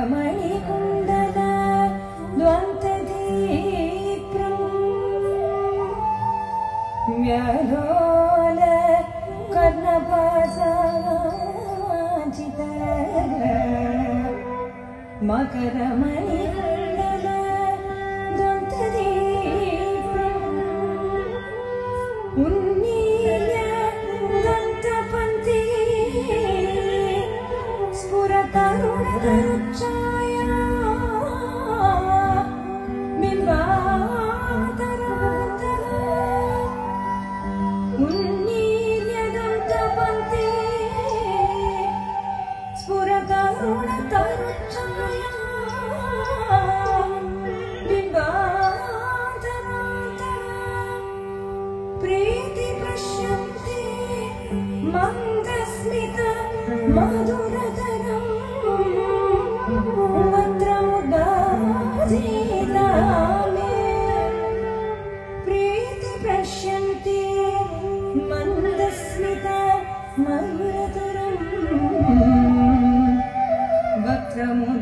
मकरमणिकुण्डल द्वन्द्वदीप्रम् व्यलोल कर्णपासाञ्चित मकरमणिकुण्डल द्वन्द्वदीप्रम् उन्मील्य दन्तपन्थी स्फुरतरुणतरुच्छाया बिम्बातरातः उन्मील्य दन्तपन्थी स्फुरतरुणतरुच्छाया बिम्बातरातः प्रीति पश्यन्ति मन्दस्मित मधुरतरम् वक्त्रमुदासीतामे प्रीति पश्यन्ति मन्दस्मित मधुरतरम् वक्त्रमुदासीतामे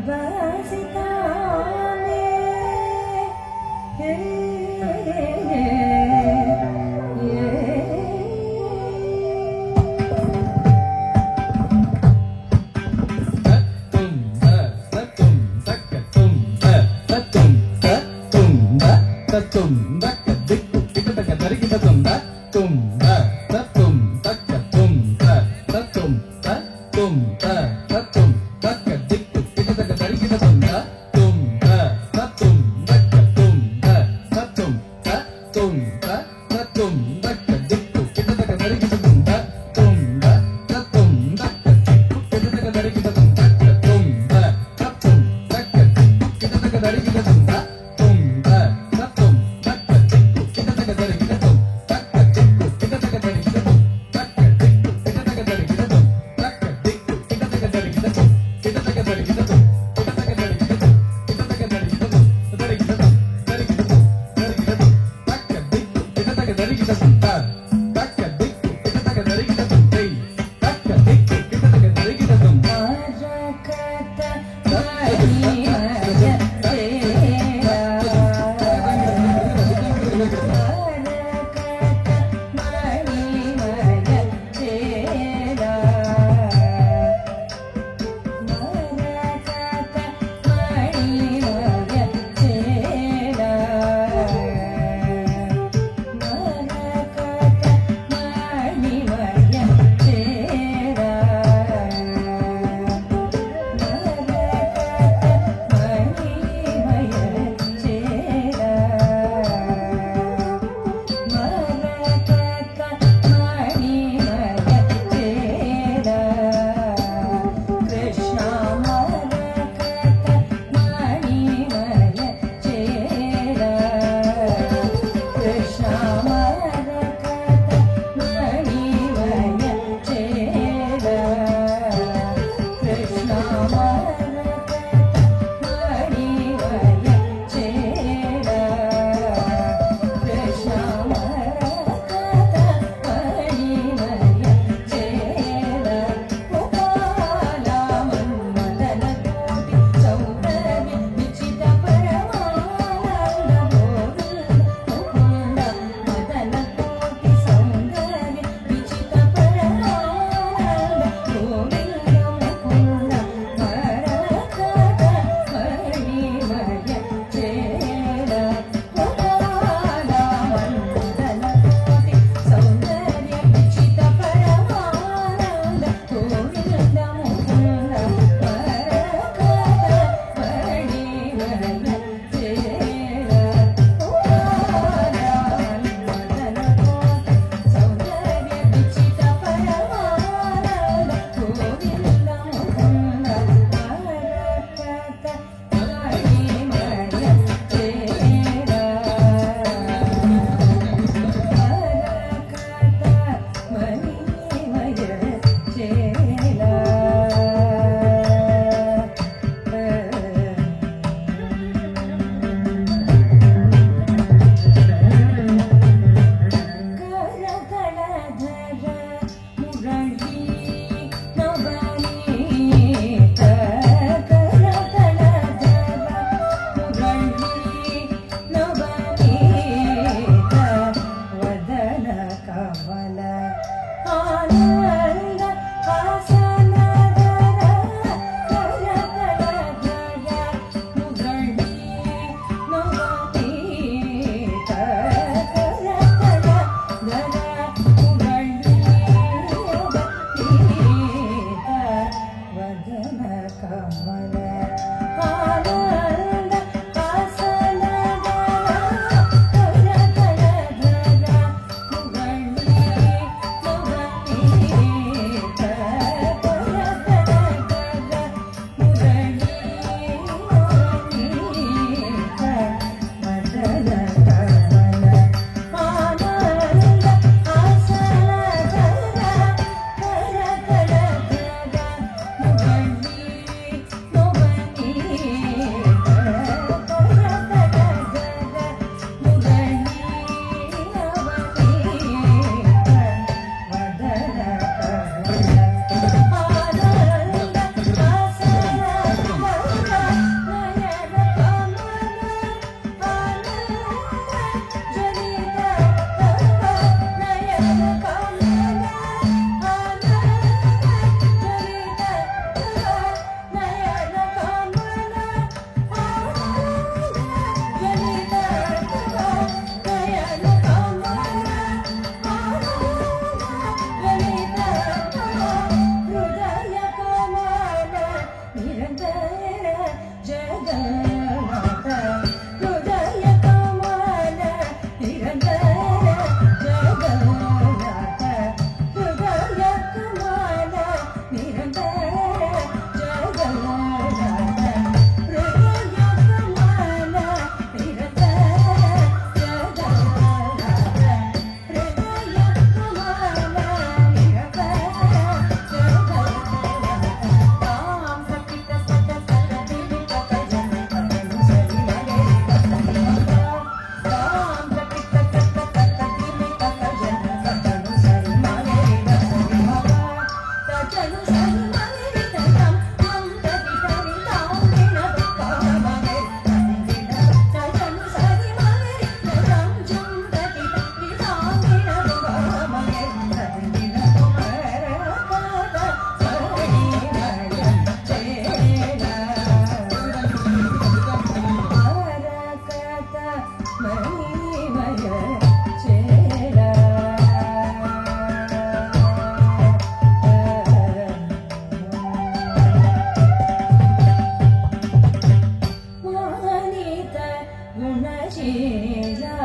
गुणशीला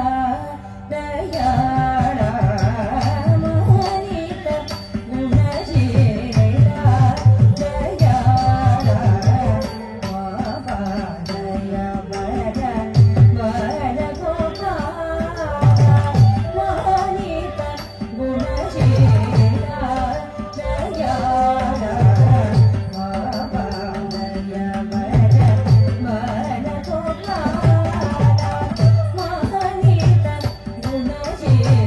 दयाळा मोहित गुणशीला दयाळा बाबा दया वर वर गोपाला मोहित गुणशीला दयाळा बाबा दया वर वर गोपाला मोहित गुणशीला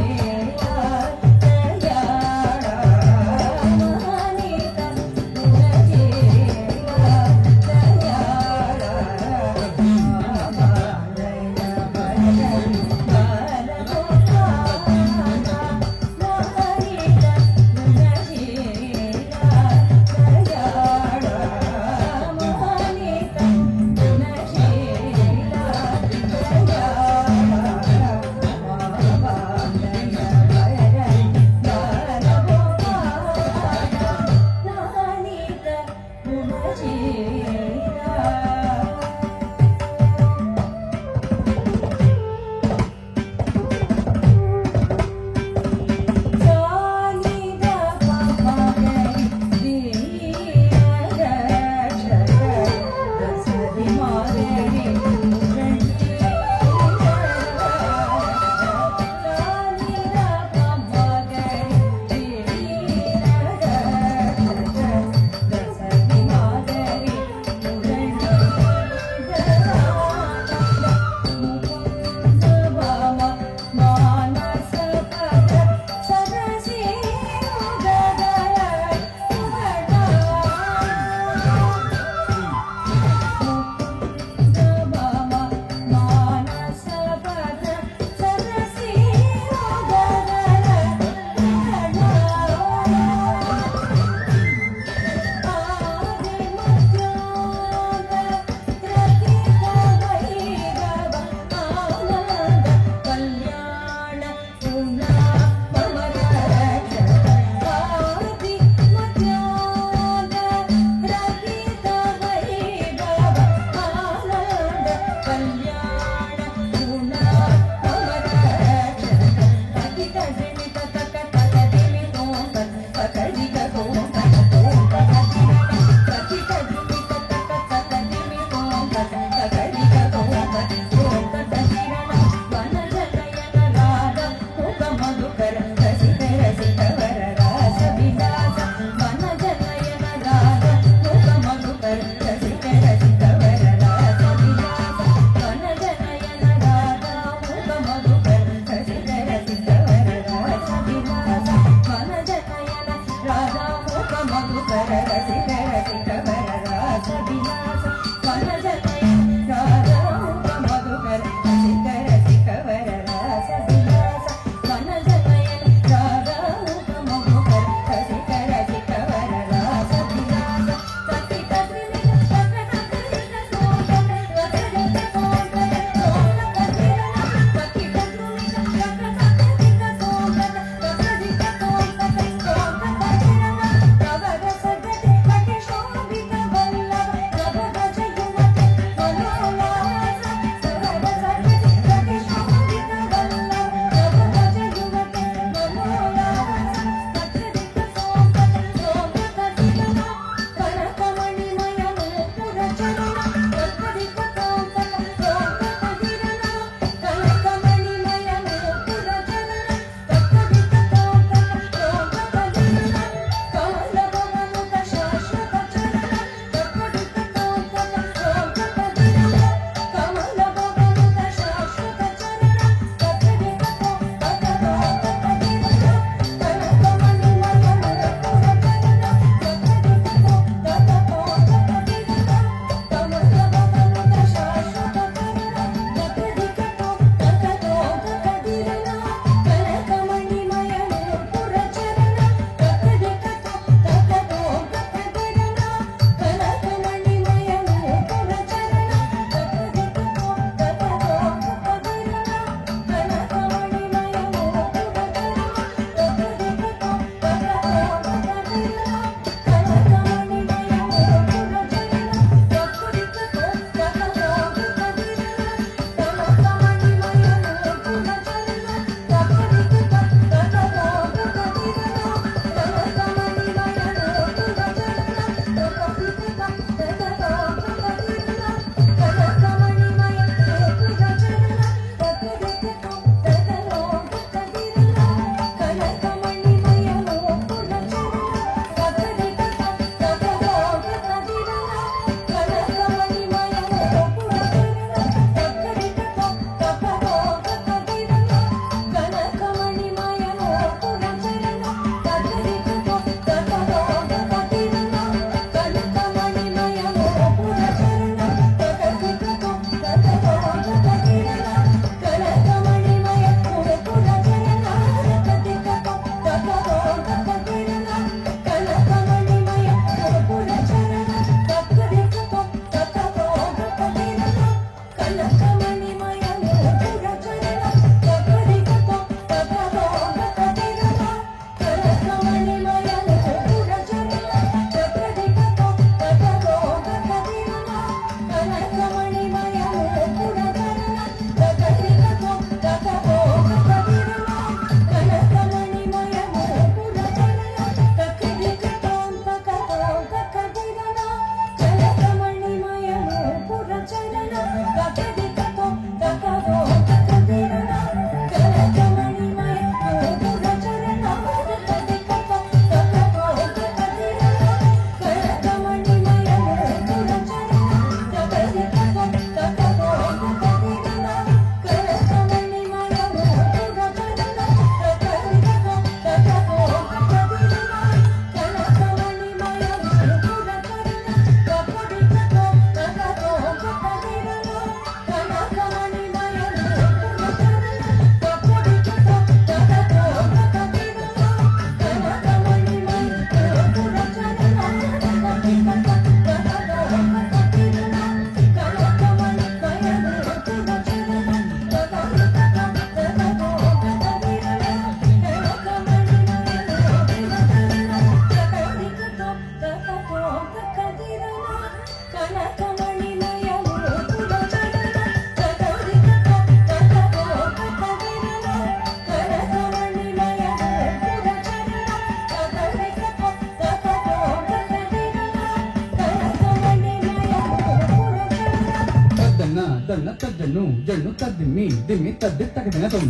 తద్దిమ్మి దిమ్మి తద్ది తగదినతుం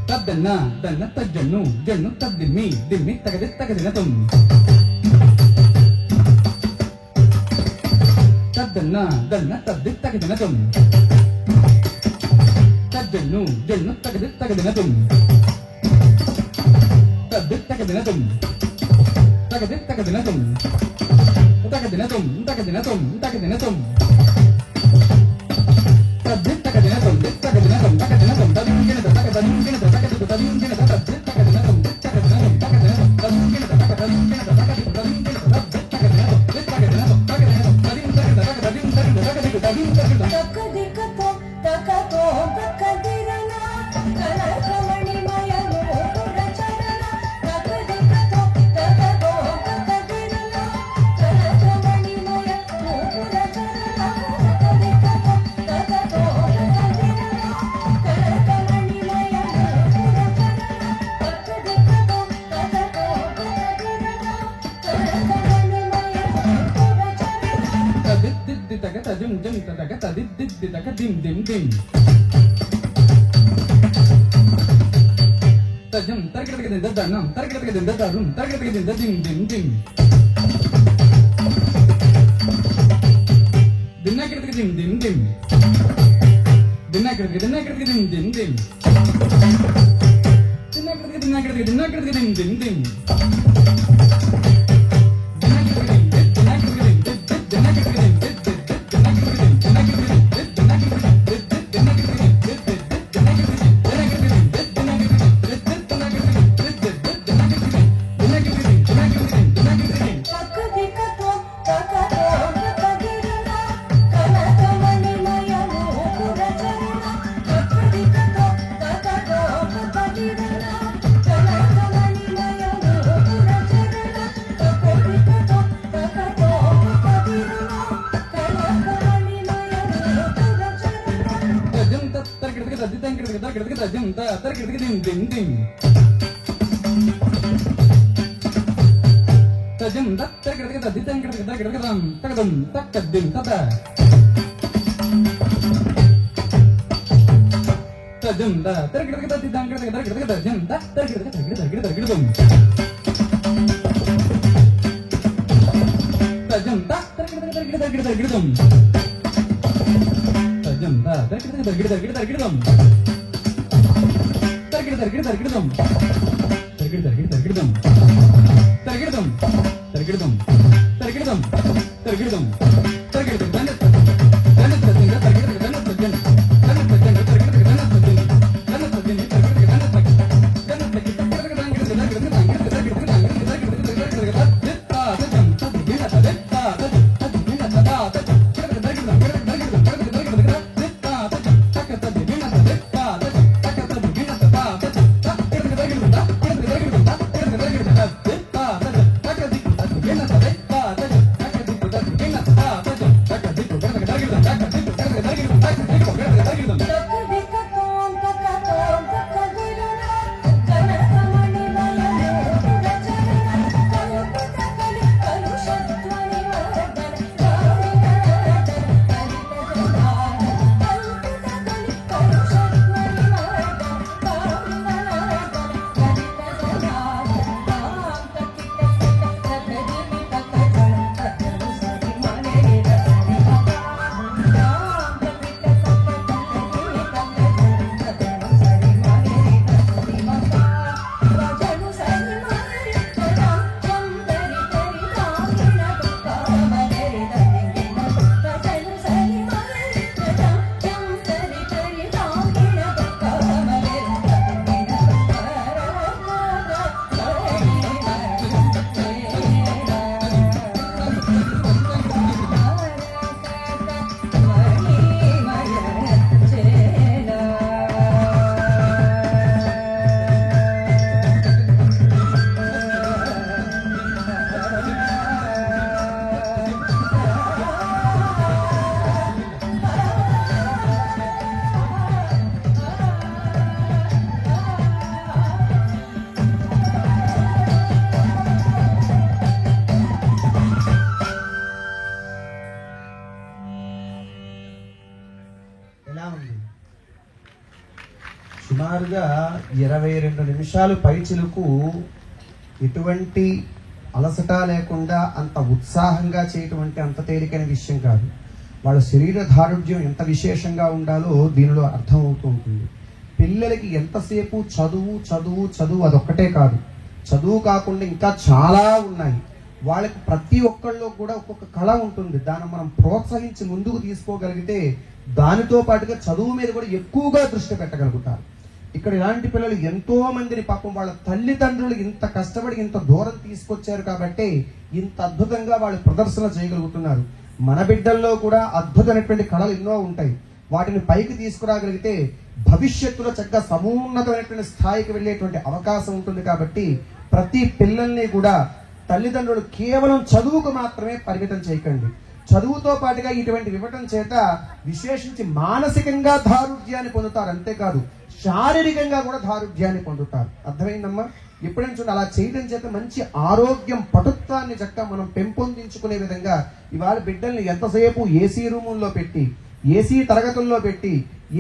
తద్దన్న దన్న తజ్జన్ను జన్ను తద్దిమ్మి దిమ్మి తగది తగదినతుం తద్దన్న దన్న తద్ది తగదినతుం తజ్జన్ను జన్ను తగది తగదినతుం తద్ది తగదినతుం తగది తగదినతుం తగదినతుం తగదినతుం తగదినతుం తద్ది తగదినతుం తగదినతుం తగదినతుం తదింగినత తగదింగినత తగదినత తదింగినత తద్ది తగదినతుం తగదినతుం తగదినతుం తదింగినత తగదింగినత తగదినత తదింగినత తద్ది తగదినతుం తగదినతుం తగదినతుం తదింగినత తగదినత తగదినత తకదికతో తకతో తకదిరనా కనకమణిమయము పురచరణ తకదికతో తకతో తకదిరనా కనకమణిమయము పురచరణ తకదికతో తకతో తకదిరనా కనకమణిమయము పురచరణ తకదికతో తకతో తకదిరనా కనకమణిమయము పురచరణ తదిద్ది తగ తదిం దిం తగ తదిద్ది తగ దిం దిం దిం తజం తరగడగ దన్నం తరగడగ దదరుం తరగడగ దిం దిం దిం దిన్నగడగ దిం దిం దిం దిన్నగడగ దిం దిం దిం దిన్నగడగ దిం దిం దిం తకదికతో తకతో తకదిరనా కనకమణిమయము పురచరణ తకదికతో తకతో తకదిరనా కనకమణిమయము పురచరణ తకదికతో తకతో తకదిరనా కనకమణిమయము పురచరణ తజం తరగడగ తదితంగడగ తరగడగ తజం తరగడగ దిం దిం దిం తజం తరగడగ తదితంగడగ తరగడగ తం తగదం తక్కద్దిం తద తజం తరగడగ తదితంగడగ తరగడగ తజం తరగడగ తరగడగ తరగడగ తజం తరగడగ తరగడగ తరగడగ తజం తరగడగ తరగడగ తరగడగ తరగడగ తరగడ తరగడ తరగడదం తరగడ తరగడ తరగడదం తరగడదం తరగడదం తరగడదం తరగడదం తరగడదం దన్న దన్న తరగడ తరగడ దన్న తరగడ దన్న తరగడ తరగడ దన్న తరగడ దన్న తరగడ తరగడ దన్న తరగడ దన్న తరగడ తరగడ దన్న తరగడ తరగడ తగ ఎలా ఉంది? సుమారుగా 22 నిమిషాలు పైచిలకు ఎటువంటి అలసట లేకుండా అంత ఉత్సాహంగా చేయటం అంటే అంత తేలికైన విషయం కాదు. వాళ్ళ శరీర దారుఢ్యం ఎంత విశేషంగా ఉండాలో దీనిలో అర్థమవుతూ ఉంటుంది. పిల్లలకి ఎంతసేపు చదువు చదువు చదువు అదొక్కటే కాదు, చదువు కాకుండా ఇంకా చాలా ఉన్నాయి. వాళ్ళకి ప్రతి ఒక్కళ్ళు కూడా ఒక్కొక్క కళ ఉంటుంది. దాన్ని మనం ప్రోత్సహించి ముందుకు తీసుకోగలిగితే దానితో పాటుగా చదువు మీద కూడా ఎక్కువగా దృష్టి పెట్టగలుగుతారు. ఇక్కడ ఇలాంటి పిల్లలు ఎంతో మందిని పాపం వాళ్ళ తల్లిదండ్రులు ఇంత కష్టపడి ఇంత దూరం తీసుకొచ్చారు కాబట్టి ఇంత అద్భుతంగా వాళ్ళు ప్రదర్శన చేయగలుగుతున్నారు. మన బిడ్డల్లో కూడా అద్భుతమైనటువంటి కళలు ఎన్నో ఉంటాయి. వాటిని పైకి తీసుకురాగలిగితే భవిష్యత్తులో చక్కగా సమున్నతమైనటువంటి స్థాయికి వెళ్ళేటువంటి అవకాశం ఉంటుంది. కాబట్టి ప్రతి పిల్లల్ని కూడా తల్లిదండ్రులు కేవలం చదువుకు మాత్రమే పరిమితం చేయకండి. చదువుతో పాటుగా ఇటువంటి ఇవ్వటం చేత విశేషించి మానసికంగా దారుఢ్యాన్ని పొందుతారు, అంతేకాదు శారీరకంగా కూడా దారుఢ్యాన్ని పొందుతారు. అర్థమైందమ్మా? ఎప్పుడైనా చూడండి, అలా చేయడం చేత మంచి ఆరోగ్యం పటుత్వాన్ని చక్కగా మనం పెంపొందించుకునే విధంగా ఇవాళ బిడ్డల్ని ఎంతసేపు ఏసీ రూముల్లో పెట్టి, ఏసీ తరగతుల్లో పెట్టి,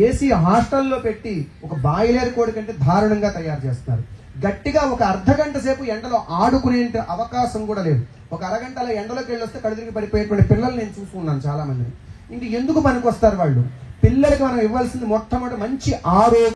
ఏసీ హాస్టల్లో పెట్టి ఒక బాయిలర్ కోడి కంటే దారుణంగా తయారు చేస్తున్నారు. గట్టిగా ఒక అర్ధగంట సేపు ఎండలో ఆడుకునే అవకాశం కూడా లేదు. ఒక అరగంటలో ఎండలోకి వెళ్ళి వస్తే కడుదిరిగి పడిపోయేటువంటి పిల్లలు నేను చూసుకున్నాను చాలా మందిని. ఇంక ఎందుకు పనికి వస్తారు వాళ్ళు? పిల్లలకి మనం ఇవ్వాల్సింది మొట్టమొదటి మంచి ఆరోగ్యం.